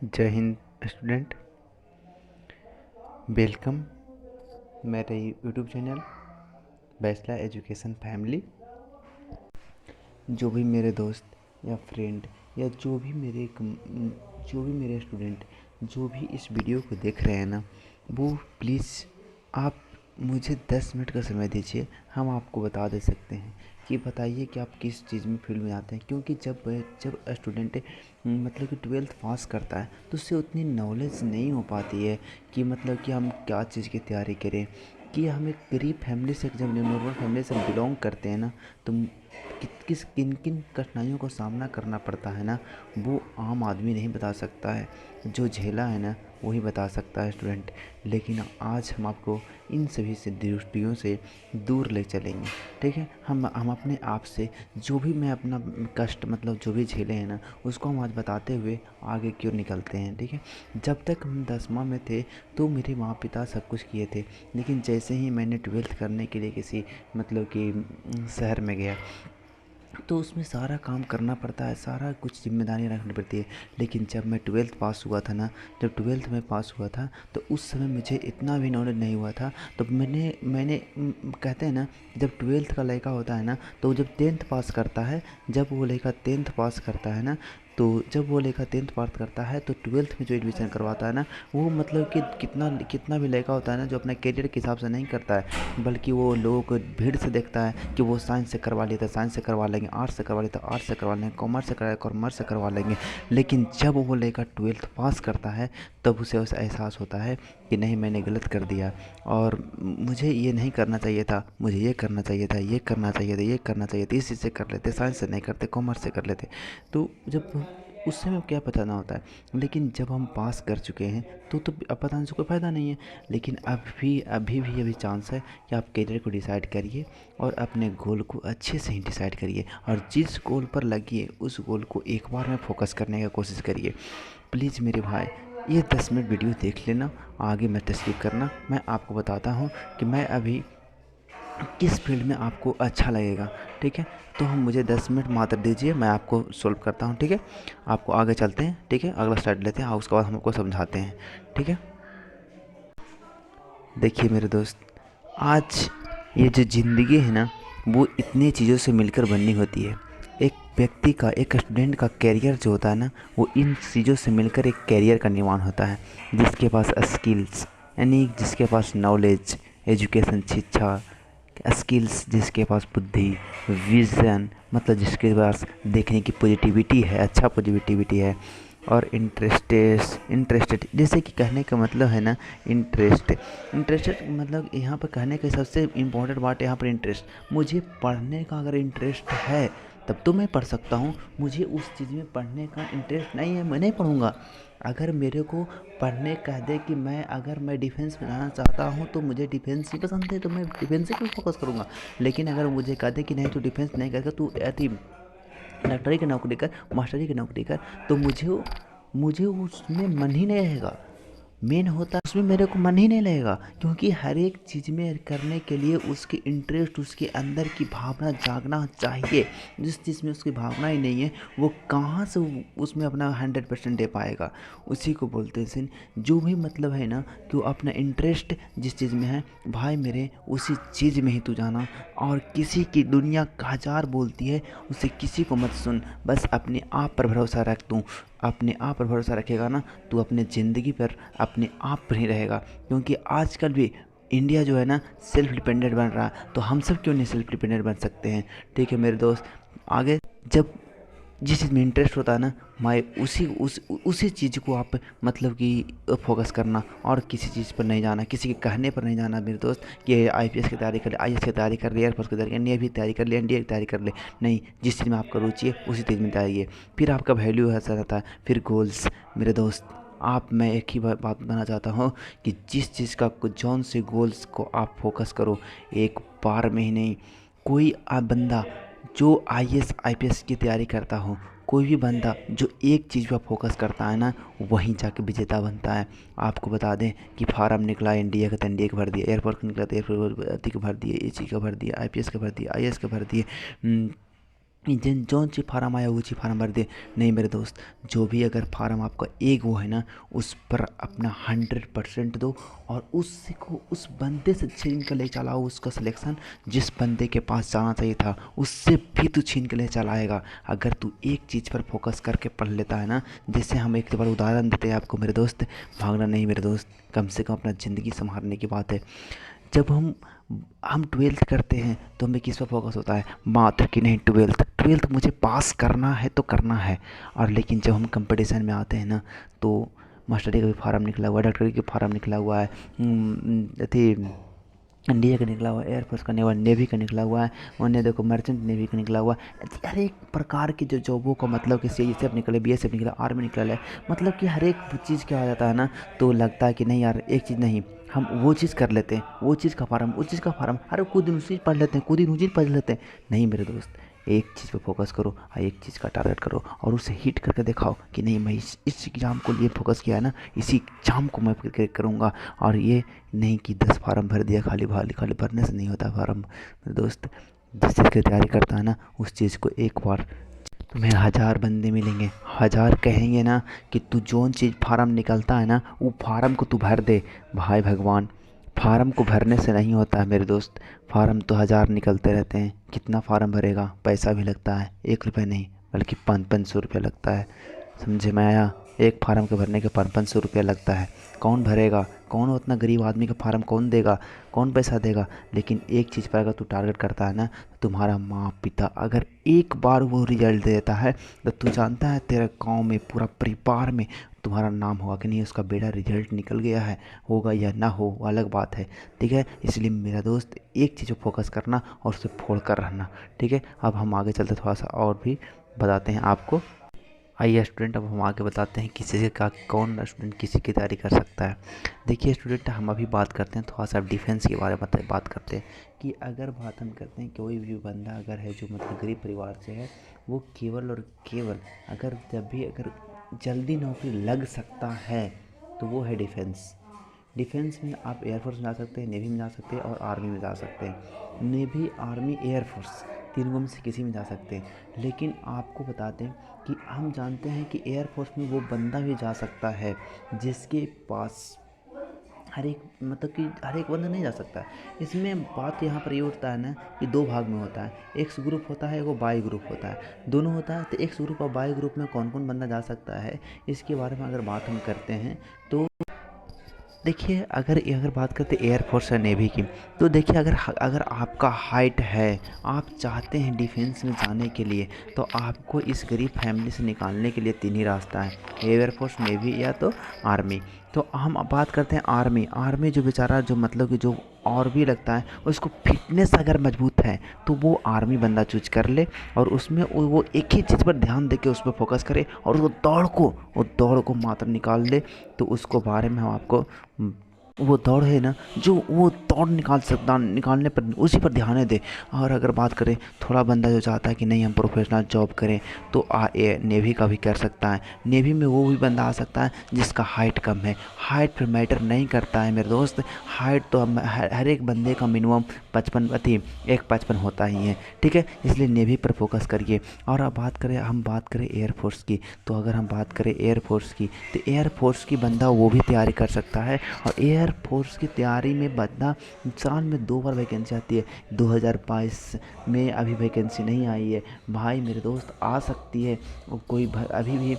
जय Hind student, welcome मेरे YouTube channel bachelor education family. जो भी मेरे दोस्त या फ्रेंड या जो भी मेरे स्टूडेंट जो भी इस वीडियो को देख रहे हैं ना, वो प्लीज़ आप मुझे 10 मिनट का समय दीजिए। हम आपको बता दे सकते हैं कि बताइए कि आप किस चीज़ में फील्ड में आते हैं। क्योंकि जब स्टूडेंट मतलब कि 12th पास करता है तो उससे उतनी नॉलेज नहीं हो पाती है कि मतलब कि हम क्या चीज़ की तैयारी करें। कि हम एक गरीब फैमिली से, जब नॉर्मल फैमिली से बिलोंग करते हैं ना, तो किन किन कठिनाइयों का सामना करना पड़ता है ना, वो आम आदमी नहीं बता सकता है। जो झेला है ना, वही बता सकता है स्टूडेंट। लेकिन आज हम आपको इन सभी से दृष्टियों से दूर ले चलेंगे। ठीक है, हम अपने आप से जो भी मैं अपना कष्ट मतलब जो भी झेले हैं ना, उसको हम आज बताते हुए आगे क्यों निकलते हैं। ठीक है, जब तक हम 10वां में थे तो मेरे माँ पिता सब कुछ किए थे, लेकिन जैसे ही मैंने 12th करने के लिए किसी मतलब कि शहर में गया तो उसमें सारा काम करना पड़ता है, सारा कुछ जिम्मेदारियाँ रखनी पड़ती है। लेकिन जब मैं 12th पास हुआ था ना, जब 12th में पास हुआ था तो उस समय मुझे इतना भी नॉलेज नहीं हुआ था। तो मैंने कहते हैं ना, जब 12th का लड़का होता है ना, तो जब 10th पास करता है, जब वो लड़का 10th पास करता है ना, तो जब वो लड़का 10th पास करता है तो 12th में जो एडमिशन करवाता है ना, वो मतलब कि कितना कितना भी लड़का होता है ना, जो अपने करियर के हिसाब से नहीं करता है, बल्कि वो लोगों को भीड़ से देखता है कि वो साइंस से करवा लेता है, साइंस से करवा लेंगे, आर्ट्स से करवा लेता है, आर्ट्स से करवा लेंगे, कॉमर्स से करवा कॉमर्स से करवा लेंगे। लेकिन जब वो लड़का 12th पास करता है तब उसे ऐसा एहसास होता है कि नहीं, मैंने गलत कर दिया और मुझे ये नहीं करना चाहिए था, मुझे ये करना चाहिए था, ये करना चाहिए था, ये करना चाहिए था, इस चीज़ से कर लेते, साइंस से नहीं करते, कॉमर्स से कर लेते। तो जब उस समय क्या पता ना होता है, लेकिन जब हम पास कर चुके हैं तो अब बताने से कोई फ़ायदा नहीं है। लेकिन अभी चांस है कि आप करियर को डिसाइड करिए और अपने गोल को अच्छे से ही डिसाइड करिए, और जिस गोल पर लगिए उस गोल को एक बार में फोकस करने की कोशिश करिए। प्लीज़ मेरे भाई, ये 10 मिनट वीडियो देख लेना, आगे मत स्किप करना। मैं आपको बताता हूँ कि मैं अभी किस फील्ड में आपको अच्छा लगेगा। ठीक है, तो हम मुझे 10 मिनट मात्र दीजिए, मैं आपको सॉल्व करता हूँ। ठीक है, आपको आगे चलते हैं। ठीक है, अगला स्टार्ट लेते हैं और उसके बाद हम आपको समझाते हैं। ठीक है, देखिए मेरे दोस्त, आज ये जो ज़िंदगी है ना, वो इतनी चीज़ों से मिलकर बननी होती है। एक व्यक्ति का, एक स्टूडेंट का कैरियर जो होता है ना, वो इन चीज़ों से मिलकर एक कैरियर का निर्माण होता है। जिसके पास स्किल्स यानी जिसके पास नॉलेज, एजुकेशन, शिक्षा, स्किल्स, जिसके पास बुद्धि, विज़न मतलब जिसके पास देखने की पॉजिटिविटी है, अच्छा पॉजिटिविटी है, और इंटरेस्टेड जैसे कि कहने का मतलब है ना, इंटरेस्टेड मतलब यहाँ पर कहने का सबसे इम्पोर्टेंट बात यहाँ पर इंटरेस्ट। मुझे पढ़ने का अगर इंटरेस्ट है तब तो मैं पढ़ सकता हूँ। मुझे उस चीज़ में पढ़ने का इंटरेस्ट नहीं है, मैं नहीं पढ़ूँगा। अगर मेरे को पढ़ने कह दे कि अगर मैं डिफेंस में जाना चाहता हूँ तो मुझे डिफेंस ही पसंद है, तो मैं डिफेंस पे फोकस करूँगा। लेकिन अगर मुझे कह दे कि नहीं, तू डिफेंस नहीं करेगा, तू अति डॉक्टरी की नौकरी कर, मास्टरी की नौकरी कर, तो मुझे उसमें मन ही नहीं रहेगा। मेन होता है उसमें मेरे को मन ही नहीं लगेगा, क्योंकि हर एक चीज़ में करने के लिए उसकी इंटरेस्ट, उसके अंदर की भावना जागना चाहिए। जिस चीज़ में उसकी भावना ही नहीं है, वो कहाँ से उसमें अपना 100% दे पाएगा। उसी को बोलते हैं सिन। जो भी मतलब है ना, कि वो अपना इंटरेस्ट जिस चीज़ में है भाई मेरे, उसी चीज़ में ही तू जाना। और किसी की दुनिया हजार बोलती है, उसे किसी को मत सुन, बस अपने आप पर भरोसा रख। तू अपने आप पर भरोसा रखेगा ना, तू अपने ज़िंदगी पर अपने आप पर ही रहेगा। क्योंकि आजकल भी इंडिया जो है ना, सेल्फ डिपेंडेंट बन रहा है, तो हम सब क्यों नहीं सेल्फ डिपेंडेंट बन सकते हैं। ठीक है मेरे दोस्त, आगे जब जिस चीज़ में इंटरेस्ट होता है ना, माए उसी चीज़ को आप मतलब कि फोकस करना, और किसी चीज़ पर नहीं जाना, किसी के कहने पर नहीं जाना मेरे दोस्त कि आईपीएस की तैयारी कर ले, आईएएस की तैयारी कर ले, एयरफोर्स की तैयारी, नेवी की तैयारी कर ले, एनडीए की तैयारी कर ले। नहीं, जिस चीज़ में आपका रुचि है उसी चीज़ में तैयारी है, फिर आपका वैल्यू ऐसा रहता है। फिर गोल्स मेरे दोस्त, मैं एक ही बात बताना चाहता हूँ कि जिस चीज़ का जौन से गोल्स को आप फोकस करो, एक बार में ही नहीं। कोई बंदा जो आईएएस आईपीएस की तैयारी करता हो, कोई भी बंदा जो एक चीज़ पर फोकस करता है ना, वहीं जाके विजेता बनता है। आपको बता दें कि फार्म निकला एनडीए का तो एनडीए का भर दिया, एयरफोर्स का निकला तो एयरफोर्स का भर दिए, एसी का भर दिया, आईपीएस का भर दिया, आईएएस का भर दिए, जिन जौन सी फार्म आया वो सी फार्म भर दे। नहीं मेरे दोस्त, जो भी अगर फार्म आपका एक वो है ना, उस पर अपना 100% दो और उससे को उस बंदे से छीन कर ले चलाओ उसका सिलेक्शन। जिस बंदे के पास जाना चाहिए था उससे भी तू छीन के ले चलाएगा अगर तू एक चीज़ पर फोकस करके पढ़ लेता है ना। जैसे हम एक बार उदाहरण देते हैं आपको मेरे दोस्त, भागना नहीं मेरे दोस्त, कम से कम अपना ज़िंदगी संभालने की बात है। जब हम ट्वेल्थ करते हैं तो हमें किस पर फोकस होता है, मात्र कि नहीं ट्वेल्थ ट्वेल्थ मुझे पास करना है तो करना है। और लेकिन जब हम कंपटीशन में आते हैं ना, तो मास्टरी का भी फार्म निकला हुआ है, डॉक्टरी का फार्म निकला हुआ है, थी इंडिया का निकला हुआ है, एयरफोर्स का निकला हुआ है, नेवी का निकला हुआ है, उन्हें देखो मर्चेंट नेवी का निकला हुआ है। हर एक प्रकार की जो जॉबों का मतलब कि सी एफ निकले, बी एस एफ निकला, आर्मी निकला है, मतलब कि हर एक चीज़ क्या आ जाता है ना, तो लगता है कि नहीं यार एक चीज़ नहीं, हम वो चीज़ कर लेते हैं, वो चीज़ का फार्म, उस चीज़ का फार्म, अरे कुछ दिन उस चीज़ पढ़ लेते हैं, कुछ दिन उस चीज़ पढ़ लेते हैं। नहीं मेरे दोस्त, एक चीज़ पे फोकस करो और एक चीज़ का टारगेट करो और उसे हिट करके दिखाओ कि नहीं मैं इस एग्ज़ाम को लिए फोकस किया है ना, इसी एग्ज़ाम को मैं क्रैक करूँगा। और ये नहीं कि 10 फार्म भर दिया, खाली खाली खाली भरने से नहीं होता फार्म मेरे दोस्त। जिस चीज़ की तैयारी करता है ना उस चीज़ को एक बार, तुम्हें 1000 बंदे मिलेंगे, 1000 कहेंगे ना कि तू जौन चीज़ फार्म निकलता है ना वो फार्म को तू भर दे। भाई भगवान, फार्म को भरने से नहीं होता है मेरे दोस्त, फार्म तो 1000 निकलते रहते हैं। कितना फार्म भरेगा, पैसा भी लगता है, 1 रुपये नहीं बल्कि 500-500 रुपये लगता है। समझे में आया, एक फार्म के भरने के 500-500 रुपया लगता है। कौन भरेगा, कौन उतना गरीब आदमी का फार्म कौन देगा, कौन पैसा देगा। लेकिन एक चीज़ पर अगर तू टारगेट करता है ना, तुम्हारा माँ पिता अगर एक बार वो रिजल्ट देता है तो तू जानता है तेरे गांव में पूरा परिवार में तुम्हारा नाम होगा कि नहीं उसका बेटा रिजल्ट निकल गया है। होगा या ना हो वो अलग बात है, ठीक है। इसलिए मेरा दोस्त एक चीज़ पर फोकस करना और उसे फोड़ कर रहना, ठीक है। अब हम आगे चलते थोड़ा सा और भी बताते हैं आपको। आइए स्टूडेंट, अब हम आगे बताते हैं किसी का कौन स्टूडेंट किसी की तैयारी कर सकता है। देखिए स्टूडेंट, हम अभी बात करते हैं थोड़ा सा डिफेंस के बारे में बात करते हैं कि अगर बात हम करते हैं कोई भी बंदा अगर है जो मतलब गरीब परिवार से है, वो केवल और केवल अगर जब भी अगर जल्दी नौकरी लग सकता है तो वो है डिफेंस। डिफेंस में आप एयरफोर्स में जा सकते हैं, नेवी में जा सकते हैं और आर्मी में जा सकते हैं। नेवी, आर्मी, एयरफोर्स तीनों में से किसी में जा सकते हैं। लेकिन आपको बता दें कि हम जानते हैं कि एयरफोर्स में वो बंदा भी जा सकता है जिसके पास हर एक मतलब कि हर एक बंदा नहीं जा सकता। इसमें बात यहाँ पर ये उठता है ना कि दो भाग में होता है, एक्स ग्रुप होता है, वो बाई ग्रुप होता है, दोनों होता है। तो एक्स ग्रुप और बाई ग्रुप में कौन कौन बंदा जा सकता है, इसके बारे में अगर बात हम करते हैं तो देखिए, अगर बात करते हैं एयरफोर्स और नेवी की, तो देखिए अगर अगर आपका हाइट है, आप चाहते हैं डिफेंस में जाने के लिए, तो आपको इस गरीब फैमिली से निकालने के लिए 3 ही रास्ता है, एयरफोर्स, नेवी या तो आर्मी। तो हम अब बात करते हैं आर्मी। आर्मी जो बेचारा जो मतलब कि जो और भी लगता है उसको फिटनेस अगर मजबूत है तो वो आर्मी बंदा चूज कर ले और उसमें वो एक ही चीज़ पर ध्यान दे के उस पर फोकस करे और वो दौड़ को मात्र निकाल दे। तो उसको बारे में हम आपको वो दौड़ है ना, जो वो दौड़ निकालने पर उसी पर ध्यान दे। और अगर बात करें थोड़ा बंदा जो चाहता है कि नहीं हम प्रोफेशनल जॉब करें, तो नेवी का भी कर सकता है। नेवी में वो भी बंदा आ सकता है जिसका हाइट कम है। हाइट फिर मैटर नहीं करता है मेरे दोस्त, हाइट तो हर एक बंदे का मिनिमम 155 होता ही है, ठीक है। इसलिए नेवी पर फोकस करिए। और अब हम बात करें एयरफोर्स की, तो अगर हम बात करें एयरफोर्स की, तो एयरफोर्स की बंदा वो भी तैयारी कर सकता है। और एयरफोर्स की तैयारी में बंदा साल में 2 बार वैकेंसी आती है। 2022 में अभी वैकेंसी नहीं आई है भाई मेरे दोस्त, आ सकती है। अभी भी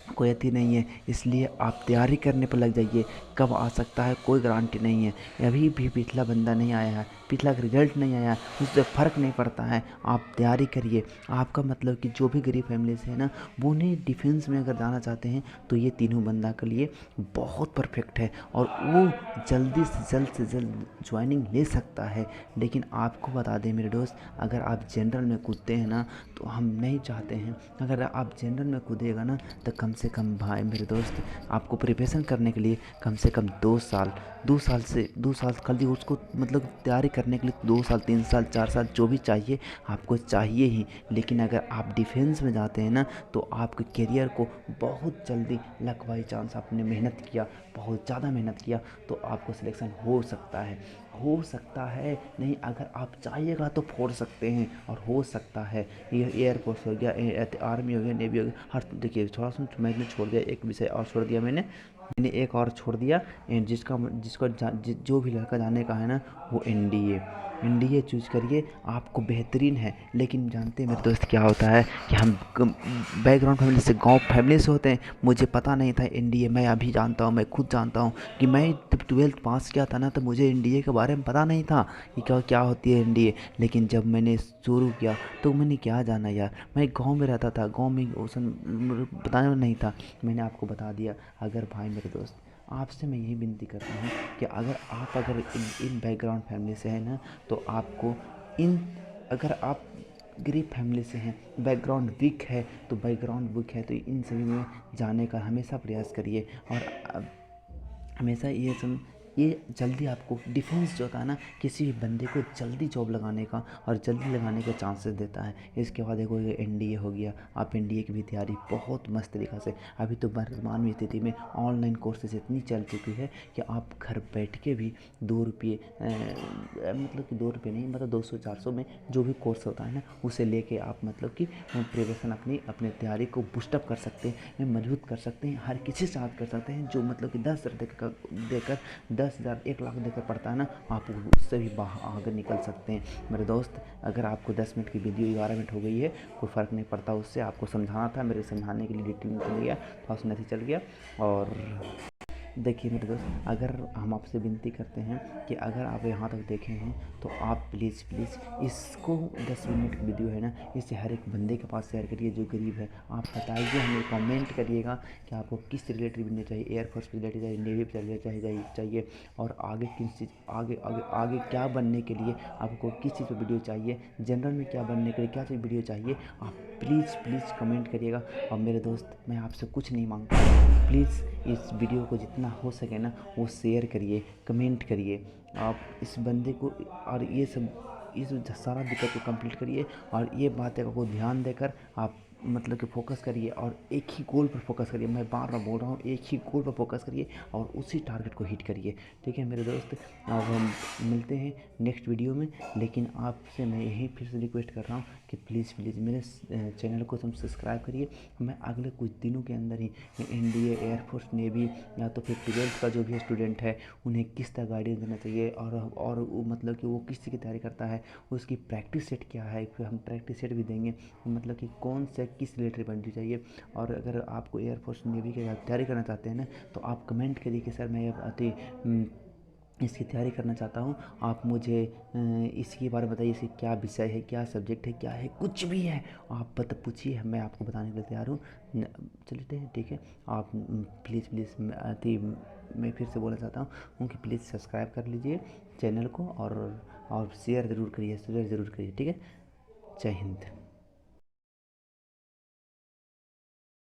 कोई अति नहीं है, इसलिए आप तैयारी करने पर लग जाइए। कब आ सकता है कोई गारंटी नहीं है। अभी भी पिछला बंदा नहीं आया है, पिछला रिजल्ट नहीं आया है, उससे फ़र्क नहीं पड़ता है। आप तैयारी करिए। आपका मतलब कि जो भी गरीब फैमिली से है ना, वो उन्हें डिफेंस में अगर जाना चाहते हैं तो ये तीनों बंदा के लिए बहुत परफेक्ट है और वो जल्दी से जल्द ज्वाइनिंग ले सकता है। लेकिन आपको बता दें मेरे दोस्त, अगर आप जनरल में कूदते हैं ना, तो हम नहीं चाहते हैं। अगर आप जनरल में कूदेगा ना, तो कम से कम भाई मेरे दोस्त, आपको प्रिपरेशन करने के लिए कम से कम 2 साल खाली उसको मतलब तैयारी करने के लिए 2 साल, 3 साल, 4 साल जो भी चाहिए आपको चाहिए ही। लेकिन अगर आप डिफेंस में जाते हैं ना, तो आपके करियर को बहुत जल्दी लक बाई चांस आपने मेहनत किया, बहुत ज़्यादा मेहनत किया, तो आपको सिलेक्शन हो सकता है। हो सकता है, नहीं अगर आप चाहिएगा तो फोड़ सकते हैं, और हो सकता है। ये एयरफोर्स हो गया, आर्मी हो गया, नेवी हो गया, हर देखिए थोड़ा सा मैंने छोड़ दिया एक विषय और छोड़ दिया मैंने एक और छोड़ दिया, जो भी लड़का जाने का है ना वो एनडीए चूज करिए, आपको बेहतरीन है। लेकिन जानते हैं मेरे दोस्त क्या होता है कि हम बैकग्राउंड फैमिली से, गांव फैमिली से होते हैं। मुझे पता नहीं था एनडीए, मैं अभी जानता हूँ, मैं खुद जानता हूँ कि मैं जब 12th पास किया था ना तो मुझे एनडीए के बारे में पता नहीं था कि क्या क्या होती है एनडीए। लेकिन जब मैंने शुरू किया तो मैंने क्या जाना यार, मैं गांव में रहता था, गांव में ओसन बताने नहीं था, मैंने आपको बता दिया। अगर भाई मेरे दोस्त आपसे मैं यही विनती करता हूँ कि अगर इन बैकग्राउंड फैमिली से है ना तो आपको इन अगर आप गरीब फैमिली से हैं, बैकग्राउंड वीक है तो इन सभी में जाने का हमेशा प्रयास करिए। और हमेशा ये जल्दी आपको डिफेंस जो होता है ना किसी भी बंदे को जल्दी जॉब लगाने का और जल्दी लगाने के चांसेस देता है। इसके बाद देखो ये एनडीए हो गया, आप एनडीए की भी तैयारी बहुत मस्त तरीक़ा से, अभी तो वर्तमान में स्थिति में ऑनलाइन कोर्सेज इतनी चल चुकी है कि आप घर बैठ के भी 2 रुपये मतलब कि 2 रुपये नहीं, मतलब 200-400 में जो भी कोर्स होता है ना उसे लेके आप मतलब कि प्रिपरेशन अपनी तैयारी को बूस्टअप कर सकते हैं, मजबूत कर सकते हैं, हर किसी से बात कर सकते हैं। जो मतलब कि 10,000 देकर 10,000 1 लाख देकर पढ़ता है ना, आप उससे भी आगे निकल सकते हैं मेरे दोस्त। अगर आपको 10 मिनट की वीडियो 11 मिनट हो गई है, कोई फ़र्क नहीं पड़ता, उससे आपको समझाना था, मेरे समझाने के लिए डिटेल में चल गया, थोड़ा सा नहीं चल गया। और देखिए मेरे दोस्त, अगर हम आपसे विनती करते हैं कि अगर आप यहाँ तक देखे हैं तो आप प्लीज़ इसको 10 मिनट की वीडियो है ना, इसे हर एक बंदे के पास शेयर करिए जो गरीब है। आप बताइए, हमें कमेंट करिएगा कि आपको किस रिलेटेड वीडियो चाहिए, एयरफोर्स से रिलेटेड चाहिए, नेवी से चाहिए, और आगे किस चीज़ आगे क्या बनने के लिए आपको किस चीज़ पर वीडियो चाहिए, जनरल में क्या बनने के लिए क्या चीज़ वीडियो चाहिए, आप प्लीज़ कमेंट करिएगा। और मेरे दोस्त मैं आपसे कुछ नहीं मांगता, प्लीज़ इस वीडियो को जितना हो सके ना वो शेयर करिए, कमेंट करिए, आप इस बंदे को, और ये सारा दिक्कत को कंप्लीट करिए। और ये बातें को ध्यान देकर आप मतलब कि फोकस करिए और एक ही गोल पर फोकस करिए। मैं बार बार बोल रहा हूँ, एक ही गोल पर फोकस करिए और उसी टारगेट को हिट करिए। ठीक है मेरे दोस्त, अब हम मिलते हैं नेक्स्ट वीडियो में। लेकिन आपसे मैं यही फिर से रिक्वेस्ट कर रहा हूँ कि प्लीज़ मेरे चैनल को सब्सक्राइब करिए। मैं अगले कुछ दिनों के अंदर ही एनडीए, एयरफोर्स, नेवी या तो फिर 12th का जो भी स्टूडेंट है उन्हें किस तरह गाइडेंस देना चाहिए, और वो मतलब कि वो किस चीज़ की तैयारी करता है, उसकी प्रैक्टिस सेट क्या है, फिर हम प्रैक्टिस सेट भी देंगे, मतलब कि कौन से किस रिलेटेड बननी चाहिए। और अगर आपको एयरफोर्स, नेवी की तैयारी करना चाहते हैं ना तो आप कमेंट करिए कि सर मैं इसकी तैयारी करना चाहता हूँ, आप मुझे इसके बारे में बताइए, इसकी क्या विषय है, क्या सब्जेक्ट है, क्या है, कुछ भी है आप पूछिए, मैं आपको बताने के लिए तैयार हूँ। चलते हैं, ठीक है। आप प्लीज़ मैं फिर से बोलना चाहता हूँ कि प्लीज़ सब्सक्राइब कर लीजिए चैनल को, और शेयर ज़रूर करिए, ठीक है। जय हिंद।